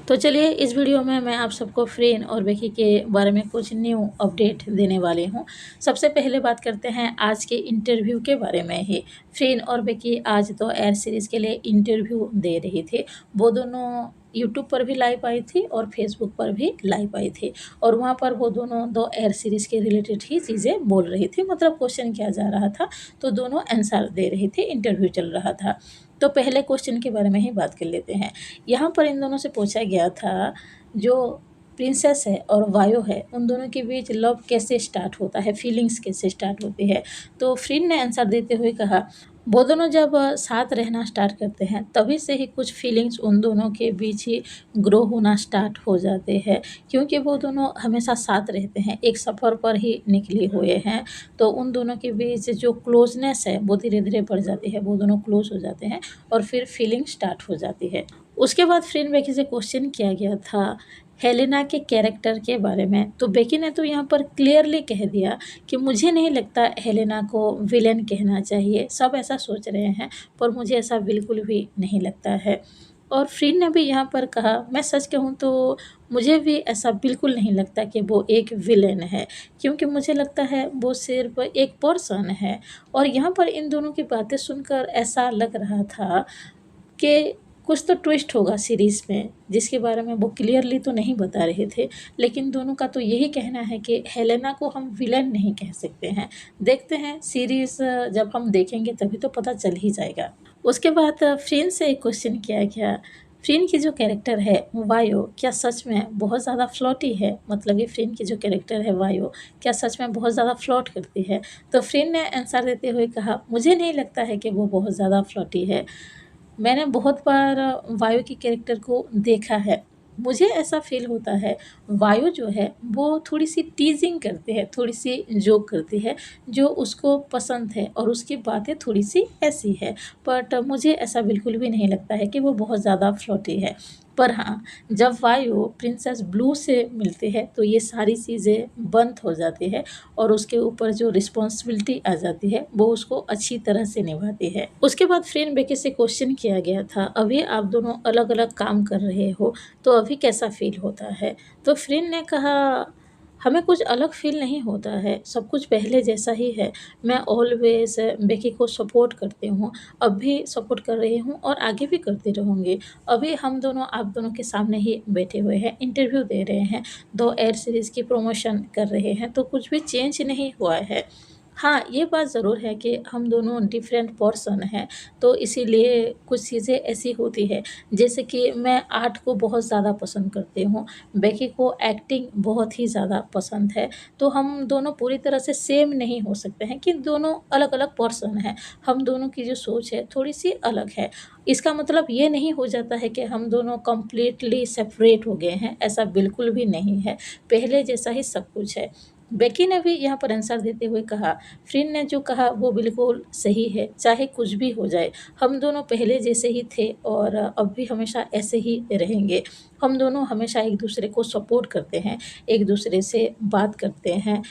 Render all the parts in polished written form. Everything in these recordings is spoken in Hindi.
तो चलिए इस वीडियो में मैं आप सबको फ्रीन और बेकी के बारे में कुछ न्यू अपडेट देने वाली हूँ। सबसे पहले बात करते हैं आज के इंटरव्यू के बारे में ही। फ्रीन और बेकी आज तो एयर सीरीज़ के लिए इंटरव्यू दे रही थी। वो दोनों यूट्यूब पर भी लाइव आई थी और फेसबुक पर भी लाइव आई थी और वहाँ पर वो दोनों दो एयर सीरीज़ के रिलेटेड ही चीज़ें बोल रही थी, मतलब क्वेश्चन किया जा रहा था तो दोनों आंसर दे रही थी, इंटरव्यू चल रहा था। तो पहले क्वेश्चन के बारे में ही बात कर लेते हैं। यहाँ पर इन दोनों से पूछा गया था, जो प्रिंसेस है और वायो है उन दोनों के बीच लव कैसे स्टार्ट होता है, फीलिंग्स कैसे स्टार्ट होती है। तो फ्रीन ने आंसर देते हुए कहा, वो दोनों जब साथ रहना स्टार्ट करते हैं तभी से ही कुछ फीलिंग्स उन दोनों के बीच ही ग्रो होना स्टार्ट हो जाते हैं, क्योंकि वो दोनों हमेशा साथ रहते हैं, एक सफ़र पर ही निकले हुए हैं। तो उन दोनों के बीच जो क्लोजनेस है वो धीरे धीरे बढ़ जाती है, वो दोनों क्लोज हो जाते हैं और फिर फीलिंग स्टार्ट हो जाती है। उसके बाद फ्रेंड बेकी से क्वेश्चन किया गया था हेलेना के कैरेक्टर के बारे में, तो बेकी ने तो यहाँ पर क्लियरली कह दिया कि मुझे नहीं लगता हेलेना को विलेन कहना चाहिए। सब ऐसा सोच रहे हैं पर मुझे ऐसा बिल्कुल भी नहीं लगता है। और फ्रीन ने भी यहाँ पर कहा, मैं सच कहूँ तो मुझे भी ऐसा बिल्कुल नहीं लगता कि वो एक विलेन है, क्योंकि मुझे लगता है वो सिर्फ एक पर्सन है। और यहाँ पर इन दोनों की बातें सुनकर ऐसा लग रहा था कि कुछ तो ट्विस्ट होगा सीरीज़ में, जिसके बारे में वो क्लियरली तो नहीं बता रहे थे, लेकिन दोनों का तो यही कहना है कि हेलेना को हम विलेन नहीं कह सकते हैं। देखते हैं सीरीज़ जब हम देखेंगे तभी तो पता चल ही जाएगा। उसके बाद फ्रेन से एक क्वेश्चन किया गया, फ्रेन की जो कैरेक्टर है वायो क्या सच में बहुत ज़्यादा फ्लर्टी है, मतलब कि फ्रेन की जो कैरेक्टर है वायो क्या सच में बहुत ज़्यादा फ्लर्ट करती है। तो फ्रेन ने आंसर देते हुए कहा, मुझे नहीं लगता है कि वो बहुत ज़्यादा फ्लर्टी है। मैंने बहुत बार वायु की कैरेक्टर को देखा है। मुझे ऐसा फ़ील होता है वायु जो है वो थोड़ी-सी टीज़िंग करती है, थोड़ी-सी जोक करती है, जो उसको पसंद है और उसकी बातें थोड़ी-सी ऐसी है। बट मुझे ऐसा बिल्कुल भी नहीं लगता है कि वो बहुत ज़्यादा फ्लर्टी है। पर हाँ, जब वायु प्रिंसेस ब्लू से मिलती है तो ये सारी चीज़ें बंद हो जाती है और उसके ऊपर जो रिस्पॉन्सिबिलिटी आ जाती है वो उसको अच्छी तरह से निभाती है। उसके बाद फ्रेंड बेकी से क्वेश्चन किया गया था, अभी आप दोनों अलग-अलग काम कर रहे हो तो अभी कैसा फ़ील होता है? तो फ्रेंड ने कहा, हमें कुछ अलग फ़ील नहीं होता है, सब कुछ पहले जैसा ही है। मैं ऑलवेज़ बेकी को सपोर्ट करती हूँ, अब भी सपोर्ट कर रही हूँ और आगे भी करती रहूँगी। अभी हम दोनों आप दोनों के सामने ही बैठे हुए हैं, इंटरव्यू दे रहे हैं, 2 एयर सीरीज़ की प्रमोशन कर रहे हैं, तो कुछ भी चेंज नहीं हुआ है। हाँ, ये बात ज़रूर है कि हम दोनों डिफरेंट पर्सन हैं, तो इसीलिए कुछ चीज़ें ऐसी होती है, जैसे कि मैं आर्ट को बहुत ज़्यादा पसंद करती हूँ, बेकी को एक्टिंग बहुत ही ज़्यादा पसंद है, तो हम दोनों पूरी तरह से सेम नहीं हो सकते हैं कि दोनों अलग-अलग पर्सन हैं। हम दोनों की जो सोच है थोड़ी-सी अलग है। इसका मतलब ये नहीं हो जाता है कि हम दोनों कंप्लीटली सेपरेट हो गए हैं, ऐसा बिल्कुल भी नहीं है, पहले जैसा ही सब कुछ है। बेकी ने भी यहाँ पर आंसर देते हुए कहा, फ्रीन ने जो कहा वो बिल्कुल सही है, चाहे कुछ भी हो जाए, हम दोनों पहले जैसे ही थे और अब भी हमेशा ऐसे ही रहेंगे। हम दोनों हमेशा एक-दूसरे को सपोर्ट करते हैं, एक-दूसरे से बात करते हैं।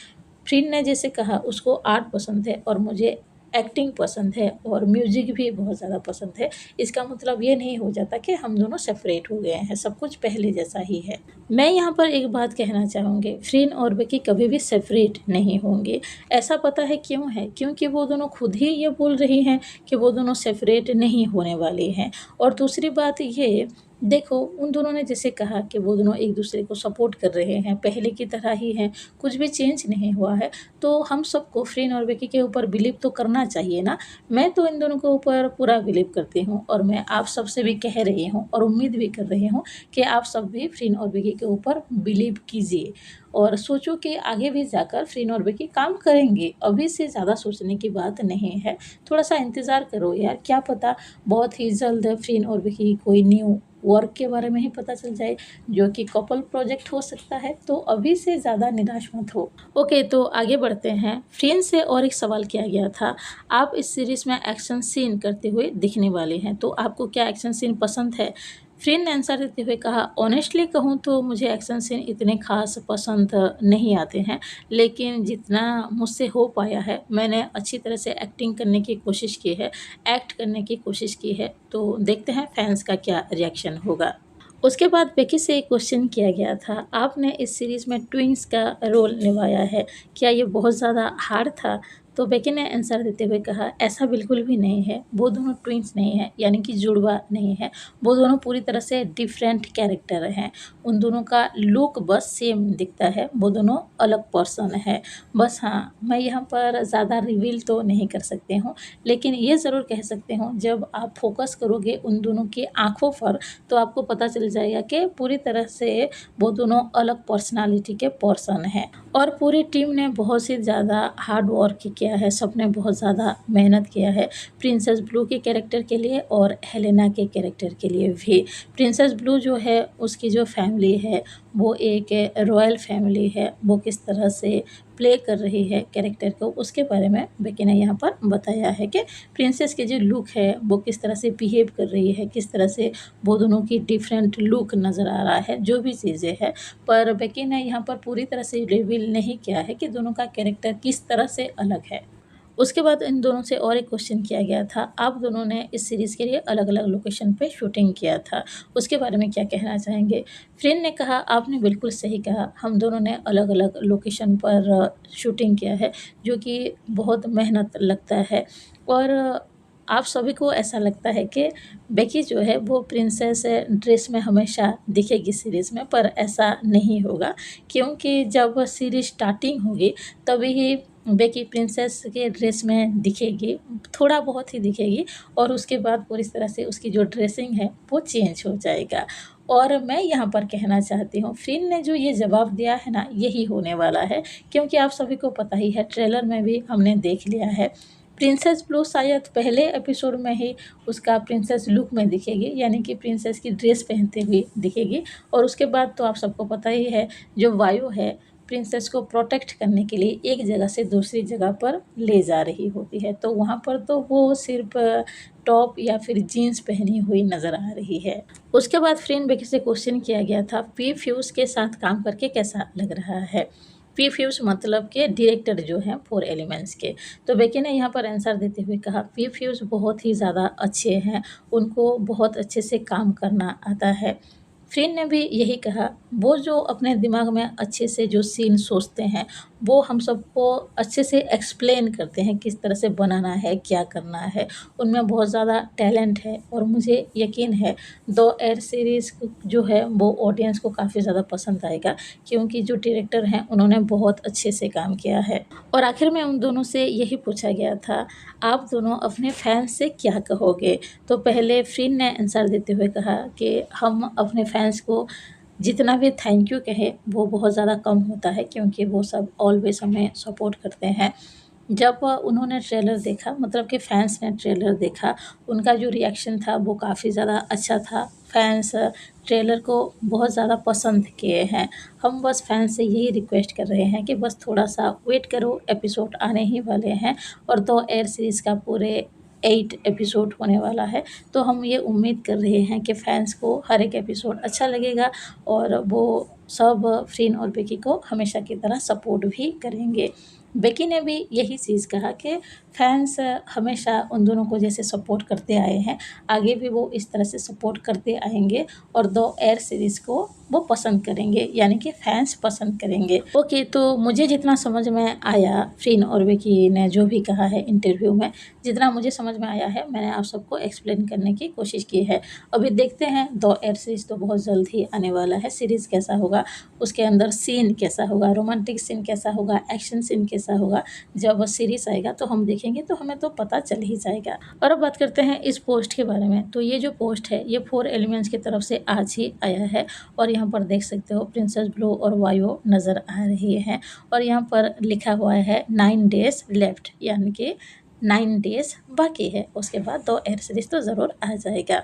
फ्रीन ने जैसे कहा उसको आर्ट पसंद है और मुझे एक्टिंग पसंद है और म्यूज़िक भी बहुत ज़्यादा पसंद है। इसका मतलब ये नहीं हो जाता कि हम दोनों सेपरेट हो गए हैं, सब कुछ पहले जैसा ही है। मैं यहाँ पर एक बात कहना चाहूँगी, फ्रीन और बेकी कभी भी सेपरेट नहीं होंगे। ऐसा पता है क्यों है? क्योंकि वो दोनों खुद ही ये बोल रही हैं कि वो दोनों सेपरेट नहीं होने वाली हैं। और दूसरी बात ये, देखो उन दोनों ने जैसे कहा कि वो दोनों एक-दूसरे को सपोर्ट कर रहे हैं, पहले की तरह ही हैं, कुछ भी चेंज नहीं हुआ है, तो हम सबको फ्रीन और बेकी के ऊपर बिलीव तो करना चाहिए ना। मैं तो इन दोनों के ऊपर पूरा बिलीव करती हूँ और मैं आप सबसे भी कह रही हूँ और उम्मीद भी कर रही हूँ कि आप सब भी फ्रीन और बेकी के ऊपर बिलीव कीजिए और सोचो कि आगे भी जाकर फ्रीन और बेकी काम करेंगे। अभी से ज़्यादा सोचने की बात नहीं है, थोड़ा-सा इंतज़ार करो यार, क्या पता बहुत ही जल्द फ्रीन और बेकी की कोई न्यू वर्क के बारे में ही पता चल जाए, जो कि कपल प्रोजेक्ट हो सकता है, तो अभी से ज़्यादा निराश मत हो। ओके, तो आगे बढ़ते हैं। फ्रेंड से और एक सवाल किया गया था, आप इस सीरीज़ में एक्शन सीन करते हुए दिखने वाले हैं, तो आपको क्या एक्शन सीन पसंद है? फ्रेंड ने आंसर देते हुए कहा, ऑनेस्टली कहूँ तो मुझे एक्शन सीन इतने ख़ास पसंद नहीं आते हैं, लेकिन जितना मुझसे हो पाया है, मैंने अच्छी तरह से एक्टिंग करने की कोशिश की है, एक्ट करने की कोशिश की है, तो देखते हैं फैन्स का क्या रिएक्शन होगा। उसके बाद बेकी से एक क्वेश्चन किया गया था, आपने इस सीरीज़ में ट्विन्स का रोल निभाया है, क्या ये बहुत ज़्यादा हार्ड था? तो बेकी ने आंसर देते हुए कहा, ऐसा बिल्कुल भी नहीं है, वो दोनों ट्विन्स नहीं हैं, यानी कि जुड़वा नहीं है, वो दोनों पूरी तरह से डिफरेंट कैरेक्टर हैं। उन दोनों का लुक बस सेम दिखता है, वो दोनों अलग पर्सन है। बस हाँ, मैं यहाँ पर ज़्यादा रिवील तो नहीं कर सकती हूँ, लेकिन ये ज़रूर कह सकती हूँ, जब आप फोकस करोगे उन दोनों की आँखों पर, तो आपको पता चल जाएगा कि पूरी तरह से वो दोनों अलग पर्सनालिटी के पर्सन हैं। और पूरी टीम ने बहुत ही ज़्यादा हार्ड वर्क किया है, सबने बहुत ज़्यादा मेहनत किया है प्रिंसेस ब्लू के कैरेक्टर के लिए और हेलेना के कैरेक्टर के लिए भी। प्रिंसेस ब्लू जो है, उसकी जो फैमिली है वो एक रॉयल फैमिली है, वो किस तरह से प्ले कर रही है कैरेक्टर को, उसके बारे में बेकी ने यहाँ पर बताया है कि प्रिंसेस के जो लुक है वो किस तरह से बिहेव कर रही है, किस तरह से वो दोनों की डिफरेंट लुक नज़र आ रहा है, जो भी चीज़ें हैं। पर बेकी ने यहाँ पर पूरी तरह से रिवील नहीं किया है कि दोनों का कैरेक्टर किस तरह से अलग है। उसके बाद इन दोनों से और एक क्वेश्चन किया गया था, आप दोनों ने इस सीरीज़ के लिए अलग-अलग लोकेशन पे शूटिंग किया था, उसके बारे में क्या कहना चाहेंगे? फ्रेंड ने कहा, आपने बिल्कुल सही कहा, हम दोनों ने अलग-अलग लोकेशन पर शूटिंग किया है, जो कि बहुत मेहनत लगता है। और आप सभी को ऐसा लगता है कि बेकी जो है वो प्रिंसेस ड्रेस में हमेशा दिखेगी सीरीज़ में, पर ऐसा नहीं होगा, क्योंकि जब सीरीज़ स्टार्टिंग होगी तभी बेकी प्रिंसेस के ड्रेस में दिखेगी, थोड़ा बहुत ही दिखेगी, और उसके बाद पूरी तरह से उसकी जो ड्रेसिंग है वो चेंज हो जाएगा। और मैं यहाँ पर कहना चाहती हूँ, फ्रिन ने जो ये जवाब दिया है ना, यही होने वाला है, क्योंकि आप सभी को पता ही है, ट्रेलर में भी हमने देख लिया है। प्रिंसेस ब्लू शायद पहले एपिसोड में ही उसका प्रिंसेस लुक में दिखेगी, यानी कि प्रिंसेस की ड्रेस पहनते हुए दिखेगी, और उसके बाद तो आप सबको पता ही है, जो वायु है प्रिंसेस को प्रोटेक्ट करने के लिए एक जगह से दूसरी जगह पर ले जा रही होती है, तो वहाँ पर तो वो सिर्फ टॉप या फिर जीन्स पहनी हुई नज़र आ रही है। उसके बाद फ्रेंड बेकी से क्वेश्चन किया गया था, पी फ्यूज के साथ काम करके कैसा लग रहा है? पी फ्यूज मतलब के डायरेक्टर जो हैं 4 एलिमेंट्स के। तो बेकी ने यहाँ पर आंसर देते हुए कहा, पी फ्यूज बहुत ही ज़्यादा अच्छे हैं, उनको बहुत अच्छे से काम करना आता है। फ्रेंड ने भी यही कहा, वो जो अपने दिमाग में अच्छे से जो सीन सोचते हैं, वो हम सबको अच्छे से एक्सप्लेन करते हैं, किस तरह से बनाना है, क्या करना है। उनमें बहुत ज़्यादा टैलेंट है, और मुझे यकीन है द एयर सीरीज़ जो है वो ऑडियंस को काफ़ी ज़्यादा पसंद आएगा, क्योंकि जो डायरेक्टर हैं उन्होंने बहुत अच्छे से काम किया है। और आखिर में उन दोनों से यही पूछा गया था, आप दोनों अपने फैंस से क्या कहोगे? तो पहले फ्रिन ने आंसर देते हुए कहा कि हम अपने फैंस को जितना भी थैंक यू कहें वो बहुत ज़्यादा कम होता है, क्योंकि वो सब ऑलवेज़ हमें सपोर्ट करते हैं। जब उन्होंने ट्रेलर देखा, मतलब कि फैंस ने ट्रेलर देखा, उनका जो रिएक्शन था वो काफ़ी ज़्यादा अच्छा था। फैंस ट्रेलर को बहुत ज़्यादा पसंद किए हैं। हम बस फैंस से यही रिक्वेस्ट कर रहे हैं कि बस थोड़ा-सा वेट करो, एपिसोड आने ही वाले हैं, और द एयर सीरीज़ का पूरे 8 एपिसोड होने वाला है। तो हम ये उम्मीद कर रहे हैं कि फैंस को हर एक एपिसोड अच्छा लगेगा, और वो सब फ्रिन और बेकी को हमेशा की तरह सपोर्ट भी करेंगे। बेकी ने भी यही चीज़ कहा कि फैंस हमेशा उन दोनों को जैसे सपोर्ट करते आए हैं, आगे भी वो इस तरह से सपोर्ट करते आएँगे, और द एयर सीरीज़ को वो पसंद करेंगे, यानी कि फैंस पसंद करेंगे। ओके, तो मुझे जितना समझ में आया, फ्रिन और बेकी ने जो भी कहा है इंटरव्यू में, जितना मुझे समझ में आया है मैंने आप सबको एक्सप्लेन करने की कोशिश की है। अभी देखते हैं, द एयर सीरीज़ तो बहुत जल्द ही आने वाला है, सीरीज़ कैसा होगा, उसके अंदर सीन कैसा होगा, रोमांटिक सीन कैसा होगा, एक्शन सीन कैसा होगा, जब सीरीज़ आएगा तो हम देखेंगे, तो हमें तो पता चल ही जाएगा। और अब बात करते हैं इस पोस्ट के बारे में। तो ये जो पोस्ट है ये 4 एलिमेंट्स की तरफ से आज ही आया है, और यहाँ पर देख सकते हो प्रिंसेस ब्लू और वायु नज़र आ रही हैं, और यहाँ पर लिखा हुआ है 9 डेज़ लेफ्ट, यानी कि 9 डेज़ बाकी है, उसके बाद द एयर सीरीज़ तो ज़रूर आ जाएगा।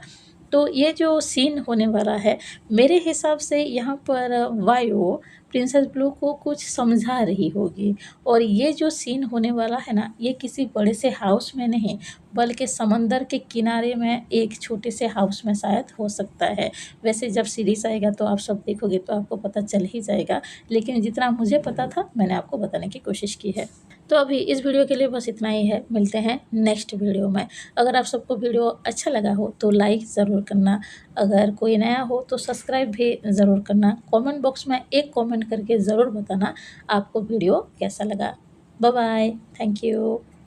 तो ये जो सीन होने वाला है, मेरे हिसाब से यहाँ पर वायु प्रिंसेस ब्लू को कुछ समझा रही होगी। और ये जो सीन होने वाला है ना, ये किसी बड़े से हाउस में नहीं, बल्कि समंदर के किनारे में एक छोटे से हाउस में शायद हो सकता है। वैसे जब सीरीज़ आएगा तो आप सब देखोगे तो आपको पता चल ही जाएगा, लेकिन जितना मुझे पता था मैंने आपको बताने की कोशिश की है। तो अभी इस वीडियो के लिए बस इतना ही है, मिलते हैं नेक्स्ट वीडियो में। अगर आप सबको वीडियो अच्छा लगा हो तो लाइक ज़रूर करना, अगर कोई नया हो तो सब्सक्राइब भी ज़रूर करना। कमेंट बॉक्स में एक कमेंट करके ज़रूर बताना आपको वीडियो कैसा लगा। Bye bye, thank you.